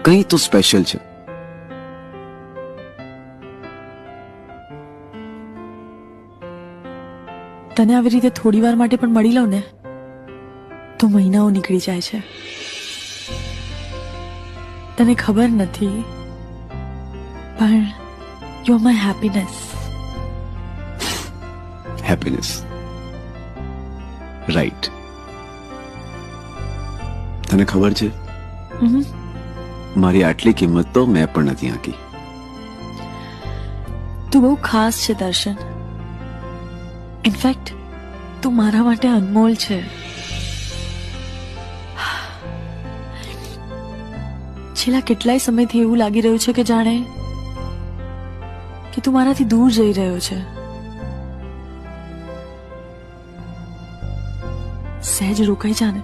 કંઈ તો સ્પેશિયલ છે. તને આવી રીતે થોડી વાર માટે પણ મળી લઉં ને તો મહિનાઓ નીકળી જાય છે. તને ખબર નથી પણ you are my happiness. Happiness, right. તને ખબર છે મારી આટલી કિંમત તો મેં પણ નથી આંકી. તું બહુ ખાસ છે દર્શન. ઇનફેક્ટ તું મારા માટે અનમોલ છે. છેલ્લા કેટલાય સમયથી એવું લાગી રહ્યું છે કે જાણે કે તું મારાથી દૂર જઈ રહ્યો છે. સહેજ રોકાઈ જા ને.